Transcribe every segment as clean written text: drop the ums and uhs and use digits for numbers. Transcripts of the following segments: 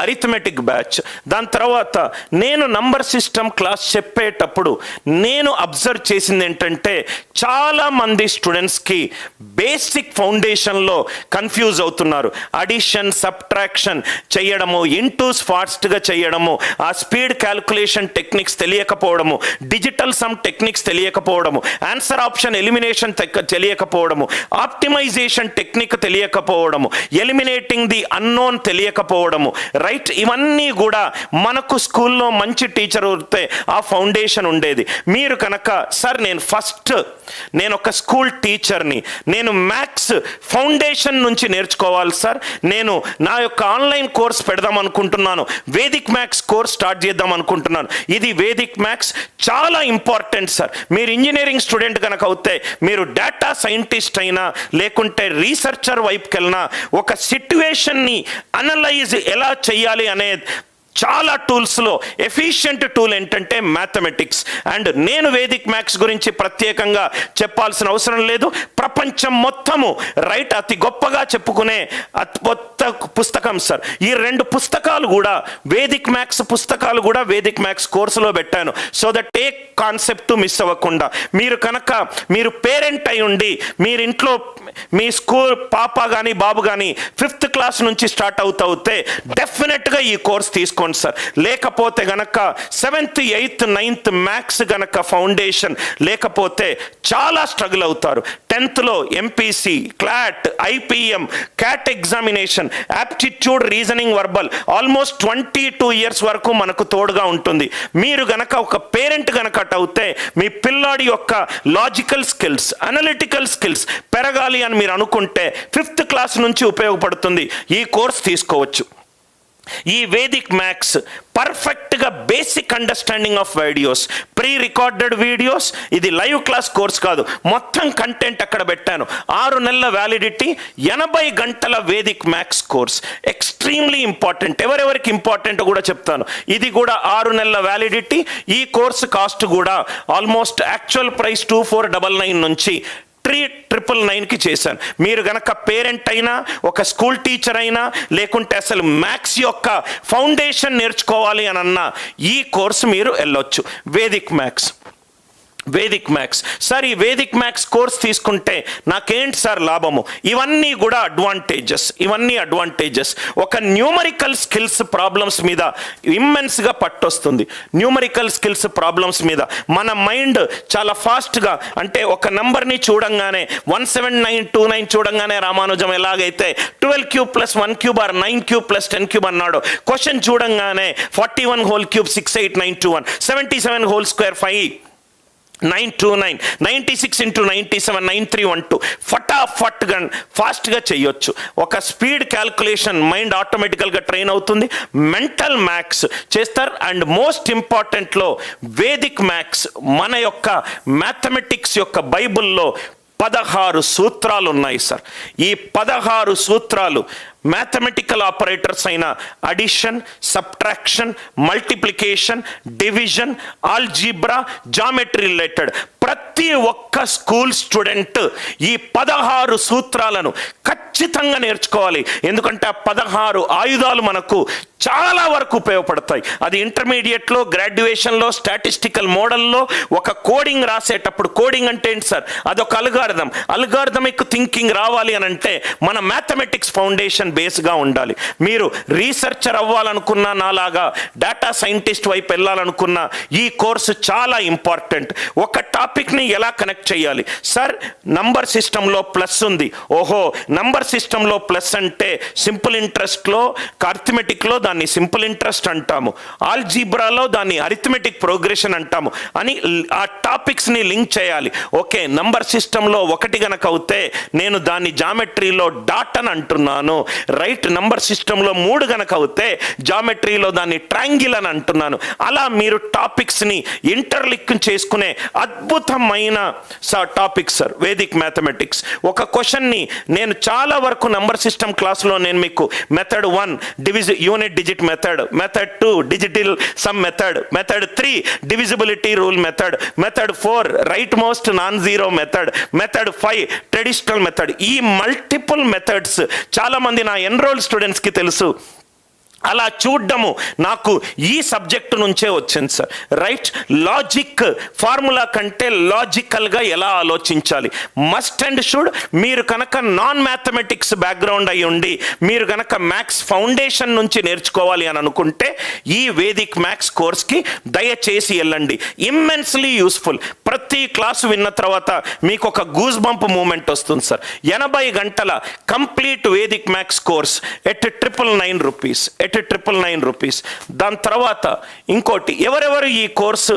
Arithmetic batch. దాని తర్వాత నేను నంబర్ సిస్టమ్ క్లాస్ చెప్పేటప్పుడు నేను అబ్జర్వ్ చేసింది ఏంటంటే చాలామంది స్టూడెంట్స్కి బేసిక్ ఫౌండేషన్లో కన్ఫ్యూజ్ అవుతున్నారు. అడిషన్, సబ్ట్రాక్షన్ చేయడము, ఇంటూస్ ఫాస్ట్గా చేయడము, ఆ స్పీడ్ క్యాల్కులేషన్ టెక్నిక్స్ తెలియకపోవడము, డిజిటల్ సమ్ టెక్నిక్స్ తెలియకపోవడము, ఆన్సర్ ఆప్షన్ ఎలిమినేషన్ తెలియకపోవడము, ఆప్టిమైజేషన్ టెక్నిక్ తెలియకపోవడము, ఎలిమినేటింగ్ ది అన్నోన్ తెలియకపోవడము, రైట్? ఇవన్నీ కూడా మనకు స్కూల్లో మంచి టీచర్ ఉంటే ఆ ఫౌండేషన్ ఉండేది. మీరు కనుక సార్ నేను ఒక స్కూల్ టీచర్ని, నేను మ్యాథ్స్ ఫౌండేషన్ నుంచి నేర్చుకోవాలి సార్, నేను నా యొక్క ఆన్లైన్ కోర్స్ పెడదాం అనుకుంటున్నాను, వేదిక్ మ్యాథ్స్ కోర్స్ స్టార్ట్ చేద్దాం అనుకుంటున్నాను. ఇది వేదిక్ మ్యాథ్స్ చాలా ఇంపార్టెంట్ సార్. మీరు ఇంజనీరింగ్ స్టూడెంట్ కనుక అవుతే, మీరు డేటా సైంటిస్ట్ అయినా లేకుంటే రీసెర్చర్ వైపుకి వెళ్ళినా, ఒక సిట్యువేషన్ని అనలైజ్ ఎలా చేయాలి అనే చాలా టూల్స్లో ఎఫిషియెంట్ టూల్ ఏంటంటే మ్యాథమెటిక్స్. అండ్ నేను వేదిక్ మ్యాథ్స్ గురించి ప్రత్యేకంగా చెప్పాల్సిన అవసరం లేదు. ప్రపంచం మొత్తము రైట్ అతి గొప్పగా చెప్పుకునే కొత్త పుస్తకం సార్. ఈ 2 పుస్తకాలు కూడా వేదిక్ మ్యాథ్స్ పుస్తకాలు కూడా వేదిక్ మ్యాథ్స్ కోర్సులో పెట్టాను. So that A concept miss అవ్వకుండా, మీరు పేరెంట్ అయి ఉండి మీరింట్లో మీ స్కూల్ పాప కానీ బాబు కానీ 5th క్లాస్ నుంచి స్టార్ట్ అవుతే డెఫినెట్గా ఈ కోర్స్ తీసుకోండి సార్. లేకపోతే గనక 7th, 8th, 9th మ్యాథ్స్ గనక ఫౌండేషన్ లేకపోతే చాలా స్ట్రగుల్ అవుతారు. 10thలో MPC, CLAT, IPM, CAT examination, aptitude, reasoning, verbal almost 22 years వరకు మనకు తోడుగా ఉంటుంది. మీరు గనక ఒక పేరెంట్ గనక అవుతే మీ పిల్లాడి యొక్క లాజికల్ స్కిల్స్, అనలిటికల్ స్కిల్స్ పెరగాలి అని మీరు అనుకుంటే 5th క్లాస్ నుంచి ఉపయోగపడుతుంది. ఈ కోర్స్ తీసుకోవచ్చు. ఈ వేదిక్ మ్యాథ్స్ పర్ఫెక్ట్గా basic understanding of videos, pre recorded videos, ఇది లైవ్ క్లాస్ కోర్స్ కాదు, మొత్తం కంటెంట్ అక్కడ పెట్టాను. 6 నెలల వ్యాలిడిటీ, 80 గంటల Vedic maths course extremely important. ఎవరెవరికి ఇంపార్టెంట్ కూడా చెప్తాను. ఇది కూడా 6 నెలల వ్యాలిడిటీ. ఈ కోర్సు కాస్ట్ కూడా ఆల్మోస్ట్ యాక్చువల్ ప్రైస్ 2499 నుంచి 3999కి చేశాను. మీరు గనక పేరెంట్ అయినా, ఒక స్కూల్ టీచర్ అయినా, లేకుంటే అసలు మ్యాథ్స్ యొక్క ఫౌండేషన్ నేర్చుకోవాలి అని అన్నా ఈ కోర్సు మీరు వెళ్ళొచ్చు. వేదిక్ మ్యాథ్స్ సార్, ఈ వేదిక్ మ్యాథ్స్ కోర్స్ తీసుకుంటే నాకేంటి సార్ లాభము? ఇవన్నీ కూడా అడ్వాంటేజెస్. ఒక న్యూమరికల్ స్కిల్స్ ప్రాబ్లమ్స్ మీద ఇమ్మెన్స్గా పట్టొస్తుంది. న్యూమరికల్ స్కిల్స్ ప్రాబ్లమ్స్ మీద మన మైండ్ చాలా ఫాస్ట్గా, అంటే ఒక నంబర్ని చూడంగానే 17929 చూడంగానే రామానుజం ఎలాగైతే 12³ + 1³ ఆర్ 9³ + 10³ అన్నాడు, క్వశ్చన్ చూడంగానే 41 whole cube 68921, 77 whole square 5,929, 96 × 97 9312 ఫటాఫట్గా ఫాస్ట్గా చేయొచ్చు. ఒక స్పీడ్ క్యాల్కులేషన్ మైండ్ ఆటోమేటికల్గా ట్రైన్ అవుతుంది. మెంటల్ మ్యాథ్స్ చేస్తారు. అండ్ మోస్ట్ ఇంపార్టెంట్లో వేదిక్ మ్యాథ్స్ మన యొక్క మ్యాథమెటిక్స్ యొక్క బైబిల్లో 16 సూత్రాలు ఉన్నాయి సార్. ఈ 16 సూత్రాలు మ్యాథమెటికల్ ఆపరేటర్స్ అయిన addition, subtraction, multiplication, division, algebra, geometry related ప్రతి ఒక్క స్కూల్ స్టూడెంట్ ఈ 16 సూత్రాలను ఖచ్చితంగా నేర్చుకోవాలి. ఎందుకంటే ఆ 16 ఆయుధాలు మనకు చాలా వరకు ఉపయోగపడతాయి. అది ఇంటర్మీడియట్లో, గ్రాడ్యుయేషన్లో, స్టాటిస్టికల్ మోడల్లో, ఒక కోడింగ్ రాసేటప్పుడు, కోడింగ్ అంటే ఏంటి సార్? అదొక అల్గారిథమిక్ థింకింగ్ రావాలి అని అంటే మన మ్యాథమెటిక్స్ ఫౌండేషన్ బేస్గా ఉండాలి. మీరు రీసెర్చర్ అవ్వాలనుకున్నా, నాలాగా డేటా సైంటిస్ట్ వైపు వెళ్ళాలనుకున్నా ఈ కోర్సు చాలా ఇంపార్టెంట్. ఒక టాపిక్ని ఎలా కనెక్ట్ చేయాలి సార్? నంబర్ సిస్టంలో ప్లస్ ఉంది. ఓహో, నంబర్ సిస్టంలో ప్లస్ అంటే సింపుల్ ఇంట్రెస్ట్లో, అర్థమెటిక్లో దాన్ని సింపుల్ ఇంట్రెస్ట్ అంటాము, ఆల్జీబ్రాలో దాన్ని అరిథమెటిక్ ప్రోగ్రెషన్ అంటాము అని ఆ టాపిక్స్ని లింక్ చేయాలి. ఓకే, నంబర్ సిస్టంలో 1 గనక అవుతే నేను దాన్ని జామెట్రీలో డాట్ అని అంటున్నాను, రైట్? నంబర్ సిస్టంలో 3 గనక అవుతే జామెట్రీలో దాన్ని ట్రయాంగిల్ అని అంటున్నాను. అలా మీరు టాపిక్స్ని ఇంటర్లింక్ చేసుకునే అద్భుతమైన టాపిక్స్ సార్ వేదిక్ మ్యాథమెటిక్స్. ఒక క్వశ్చన్ని నేను చాలా వరకు నంబర్ సిస్టమ్ క్లాస్లో నేను మీకు method 1 unit digit method 2 digital sum method 3 divisibility rule method 4 right most non zero method 5 traditional method. ఈ మల్టిపుల్ మెథడ్స్ చాలా మంది నా ఎన్రోల్ స్టూడెంట్స్కి తెలుసు. అలా చూడ్డము నాకు ఈ సబ్జెక్టు నుంచే వచ్చింది సార్. రైట్, లాజిక్ ఫార్ములా కంటే లాజికల్గా ఎలా ఆలోచించాలి, మస్ట్ అండ్ షుడ్. మీరు కనుక నాన్ మ్యాథమెటిక్స్ బ్యాక్గ్రౌండ్ అయి ఉండి మీరు కనుక మ్యాథ్స్ ఫౌండేషన్ నుంచి నేర్చుకోవాలి అని అనుకుంటే ఈ వేదిక్ మ్యాథ్స్ కోర్స్కి దయచేసి వెళ్ళండి. Immensely useful. ప్రతి క్లాసు విన్న తర్వాత మీకు ఒక గూస్ బంప్ మూమెంట్ వస్తుంది సార్. 80 గంటల complete Vedic maths course at 999 rupees, at 999 rupees. దాని తర్వాత ఇంకోటి, ఎవరెవరు ఈ కోర్సు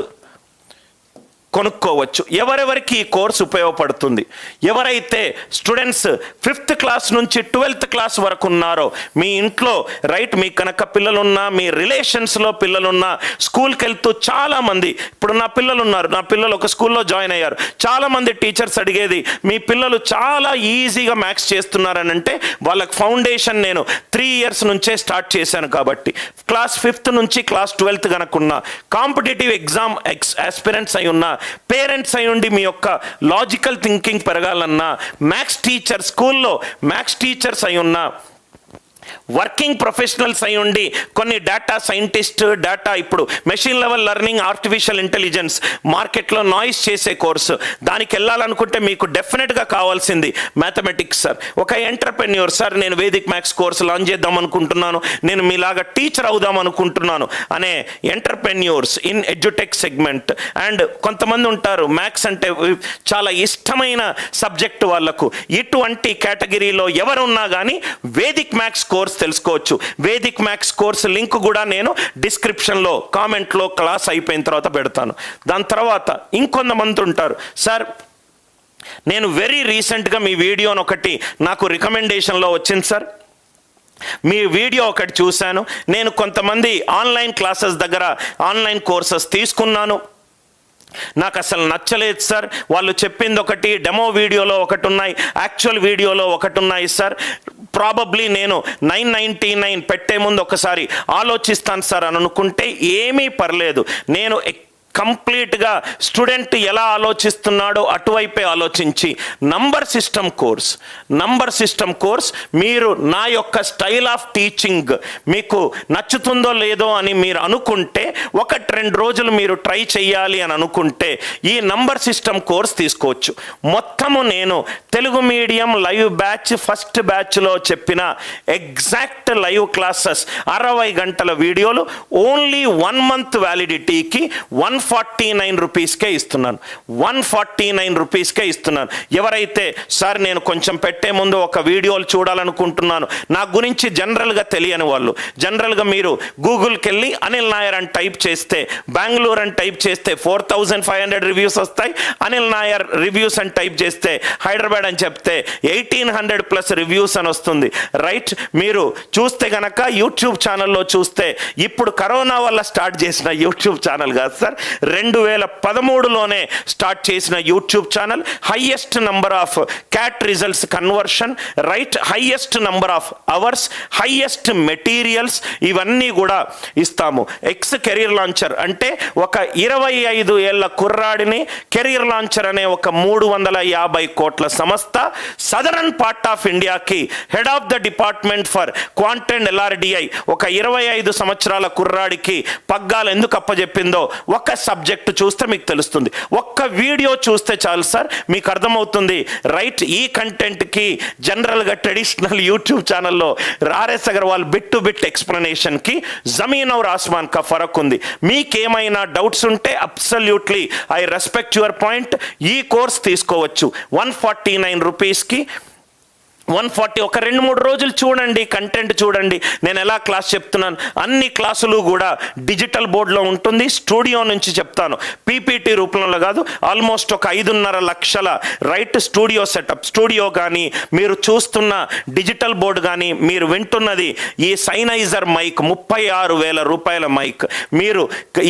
కొనుక్కోవచ్చు, ఎవరెవరికి ఈ కోర్సు ఉపయోగపడుతుంది, ఎవరైతే స్టూడెంట్స్ 5th క్లాస్ నుంచి 12th క్లాస్ వరకు ఉన్నారో మీ ఇంట్లో, రైట్, మీ కనుక పిల్లలున్నా, మీ రిలేషన్స్లో పిల్లలున్నా, స్కూల్కి వెళ్తూ చాలామంది, ఇప్పుడు నా పిల్లలు ఉన్నారు, నా పిల్లలు ఒక స్కూల్లో జాయిన్ అయ్యారు, చాలామంది టీచర్స్ అడిగేది మీ పిల్లలు చాలా ఈజీగా మ్యాథ్స్ చేస్తున్నారని అంటే వాళ్ళకి ఫౌండేషన్ నేను 3 years నుంచే స్టార్ట్ చేశాను. కాబట్టి క్లాస్ 5th నుంచి క్లాస్ 12th కనుకున్నా, కాంపిటేటివ్ ఎగ్జామ్ ఆస్పిరెంట్స్ అయి ఉన్నా, పేరెంట్స్ అయి ఉండి మీ యొక్క లాజికల్ థింకింగ్ పెరగాలన్నా, మ్యాథ్స్ టీచర్ స్కూల్లో మ్యాథ్స్ టీచర్స్ అయి ఉన్నా, వర్కింగ్ ప్రొఫెషనల్స్ అయి ఉండి కొన్ని డేటా సైంటిస్ట్, డేటా ఇప్పుడు machine level learning, artificial intelligence మార్కెట్లో నాయిస్ చేసే కోర్సు, దానికి వెళ్ళాలనుకుంటే మీకు డెఫినెట్గా కావాల్సింది మ్యాథమెటిక్స్ సార్. ఒక ఎంటర్ప్రెన్యూర్ సార్, నేను వేదిక్ మ్యాథ్స్ కోర్సు లాంచ్ చేద్దాం అనుకుంటున్నాను, నేను మీలాగా టీచర్ అవుదాం అనుకుంటున్నాను అనే entrepreneurs in edutech segment. And కొంతమంది ఉంటారు మ్యాథ్స్ అంటే చాలా ఇష్టమైన సబ్జెక్టు వాళ్ళకు. ఇటువంటి కేటగిరీలో ఎవరున్నా కానీ వేదిక్ మ్యాథ్స్ కోర్స్ తెలుసుకోవచ్చు. వేదిక్ మ్యాథ్స్ కోర్స్ లింక్ కూడా నేను డిస్క్రిప్షన్లో కామెంట్లో క్లాస్ అయిపోయిన తర్వాత పెడతాను. దాని తర్వాత ఇంకొంతమంది ఉంటారు సార్, నేను వెరీ రీసెంట్గా మీ వీడియోని ఒకటి నాకు రికమెండేషన్లో వచ్చింది సార్, మీ వీడియో ఒకటి చూశాను, నేను కొంతమంది ఆన్లైన్ క్లాసెస్ దగ్గర ఆన్లైన్ కోర్సెస్ తీసుకున్నాను, నాకు అసలు నచ్చలేదు సార్, వాళ్ళు చెప్పింది ఒకటి, డెమో వీడియోలో ఒకటి ఉన్నాయి, యాక్చువల్ వీడియోలో ఒకటి ఉన్నాయి సార్, ప్రాబబ్లీ నేను 999 పెట్టే ముందు ఒకసారి ఆలోచిస్తాను సార్ అని అనుకుంటే ఏమీ పర్లేదు. నేను కంప్లీట్గా స్టూడెంట్ ఎలా ఆలోచిస్తున్నాడో అటువైపే ఆలోచించి నంబర్ సిస్టమ్ కోర్స్ మీరు నా యొక్క స్టైల్ ఆఫ్ టీచింగ్ మీకు నచ్చుతుందో లేదో అని మీరు అనుకుంటే 1-2 రోజులు మీరు ట్రై చేయాలి అని అనుకుంటే ఈ నంబర్ సిస్టమ్ కోర్స్ తీసుకోవచ్చు. మొత్తము నేను Telugu medium live batch first బ్యాచ్లో చెప్పిన ఎగ్జాక్ట్ లైవ్ క్లాసెస్ 60 గంటల వీడియోలు ఓన్లీ 1 month వ్యాలిడిటీకి 149 రూపీస్కే ఇస్తున్నాను. 149 రూపీస్కే ఇస్తున్నాను. ఎవరైతే సార్ నేను కొంచెం పెట్టే ముందు ఒక వీడియోలు చూడాలనుకుంటున్నాను, నా గురించి జనరల్గా తెలియని వాళ్ళు, జనరల్గా మీరు గూగుల్కి వెళ్ళి అనిల్ నాయర్ అని టైప్ చేస్తే, బెంగళూరు అని టైప్ చేస్తే 4500 రివ్యూస్ వస్తాయి. అనిల్ నాయర్ రివ్యూస్ అని టైప్ చేస్తే హైదరాబాద్ అని చెప్తే 1800+ రివ్యూస్ అని వస్తుంది. రైట్, మీరు చూస్తే గనక యూట్యూబ్ ఛానల్లో చూస్తే ఇప్పుడు కరోనా వల్ల స్టార్ట్ చేసిన యూట్యూబ్ ఛానల్ కాదు సార్, 2013లోనే స్టార్ట్ చేసిన YouTube channel. Highest number of cat results conversion, right, highest number of hours, highest materials, ఇవన్నీ కూడా ఇస్తాము. ఎక్స్ కెరీర్ లాంచర్ అంటే ఒక 25 ఏళ్ల కుర్రాడిని కెరీర్ లాంచర్ అనే ఒక 350 కోట్ల సంస్థ సదరన్ పార్ట్ ఆఫ్ ఇండియాకి head of the department for quant and LRDI ఒక 25 సంవత్సరాల కుర్రాడికి పగ్గాలు ఎందుకు అప్పచెప్పిందో ఒక సబ్జెక్టు చూస్తే మీకు తెలుస్తుంది. ఒక్క వీడియో చూస్తే చాలు సార్, మీకు అర్థమవుతుంది. రైట్, ఈ కంటెంట్కి జనరల్గా ట్రెడిషనల్ యూట్యూబ్ ఛానల్లో RS Agarwal bit to bit ఎక్స్ప్లెనేషన్కి జమీన్ ఔర్ ఆస్మాన్ కా ఫరక్ ఉంది. మీకేమైనా డౌట్స్ ఉంటే absolutely I respect your point. ఈ కోర్స్ తీసుకోవచ్చు 149 రూపీస్కి. 140 ఒక 2-3 రోజులు చూడండి, కంటెంట్ చూడండి, నేను ఎలా క్లాస్ చెప్తున్నాను. అన్ని క్లాసులు కూడా డిజిటల్ బోర్డులో ఉంటుంది, స్టూడియో నుంచి చెప్తాను, పీపీటీ రూపంలో కాదు. ఆల్మోస్ట్ ఒక 5.5 లక్షల రైట్ స్టూడియో సెటప్, స్టూడియో కానీ మీరు చూస్తున్న డిజిటల్ బోర్డు కానీ మీరు వింటున్నది ఈ సైనైజర్ మైక్ 36,000 రూపాయల మైక్, మీరు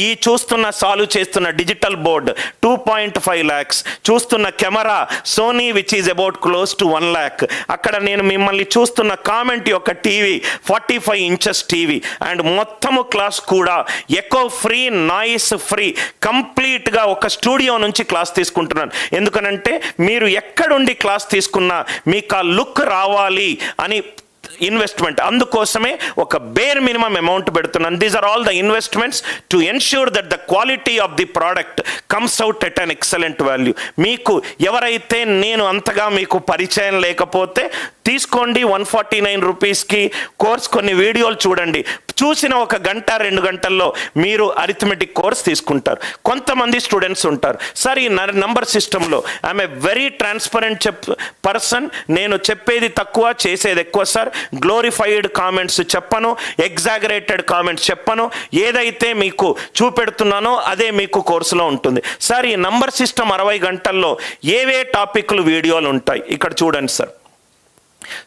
ఈ చూస్తున్న సాల్వ్ చేస్తున్న డిజిటల్ బోర్డ్ 2.5 lakhs, చూస్తున్న camera Sony which is about close to 1 lakh. అక్కడ నేను మిమ్మల్ని చూస్తున్న కామెంట్ యొక్క టీవీ 45 inches టీవీ. అండ్ మొత్తము క్లాస్ కూడా ఎకో ఫ్రీ, నాయిస్ ఫ్రీ, కంప్లీట్గా ఒక స్టూడియో నుంచి క్లాస్ తీసుకుంటున్నాను. ఎందుకనంటే మీరు ఎక్కడుండి క్లాస్ తీసుకున్నా మీకు ఆ లుక్ రావాలి అని ఇన్వెస్ట్మెంట్, అందుకోసమే ఒక బేర్ మినిమం అమౌంట్ పెడుతున్నాను. These are all the investments to ensure that the quality of the product comes out at an excellent value. మీకు ఎవరైతే నేను అంతగా మీకు పరిచయం లేకపోతే తీసుకోండి 149 రూపీస్కి కోర్స్, కొన్ని వీడియోలు చూడండి, చూసిన 1 గంట 2 గంటల్లో మీరు అరిథమెటిక్ కోర్స్ తీసుకుంటారు. కొంతమంది స్టూడెంట్స్ ఉంటారు, సార్ ఈ నంబర్ సిస్టంలో I'm a very transparent person, నేను చెప్పేది తక్కువ చేసేది ఎక్కువ సార్, గ్లోరిఫైడ్ కామెంట్స్ చెప్పను, ఎగ్జాగరేటెడ్ కామెంట్స్ చెప్పను, ఏదైతే మీకు చూపెడుతున్నానో అదే మీకు కోర్సులో ఉంటుంది. సార్ ఈ నంబర్ సిస్టమ్ 60 గంటల్లో ఏవే టాపిక్లు వీడియోలు ఉంటాయి ఇక్కడ చూడండి సార్.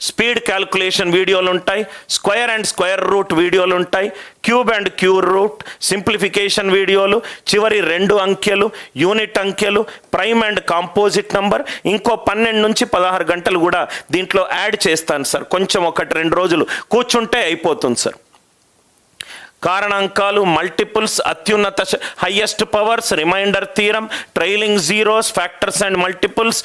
స్పీడ్ క్యాల్కులేషన్ వీడియోలు ఉంటాయి, స్క్వేర్ అండ్ స్క్వేర్ రూట్ వీడియోలు ఉంటాయి, cube and cube root simplification వీడియోలు, చివరి 2 అంకెలు, యూనిట్ అంకెలు, ప్రైమ్ అండ్ కాంపోజిట్ నంబర్, ఇంకో 12 నుంచి 16 గంటలు కూడా దీంట్లో యాడ్ చేస్తాను సార్. కొంచెం 1-2 రోజులు కూర్చుంటే అయిపోతుంది సార్. కారణాంకాలు, మల్టిపుల్స్, అత్యున్నత highest powers, remainder theorem, trailing zeros, factors and multiples,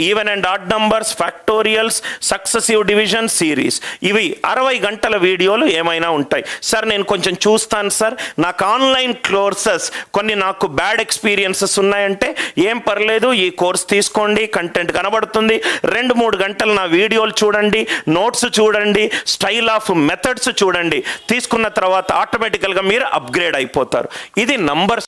even and odd numbers, factorials, successive division series, ఇవి 60 గంటల వీడియోలు ఏమైనా ఉంటాయి సార్. నేను కొంచెం చూస్తాను సార్, నాకు ఆన్లైన్ కోర్సెస్ కొన్ని నాకు బ్యాడ్ ఎక్స్పీరియన్సెస్ ఉన్నాయంటే ఏం పర్లేదు, ఈ కోర్స్ తీసుకోండి, కంటెంట్ కనబడుతుంది, 2-3 గంటలు నా వీడియోలు చూడండి, నోట్స్ చూడండి, స్టైల్ ఆఫ్ మెథడ్స్ చూడండి, తీసుకున్న తర్వాత ఆటోమేటికల్గా మీరు అప్గ్రేడ్ అయిపోతారు. ఇది నంబర్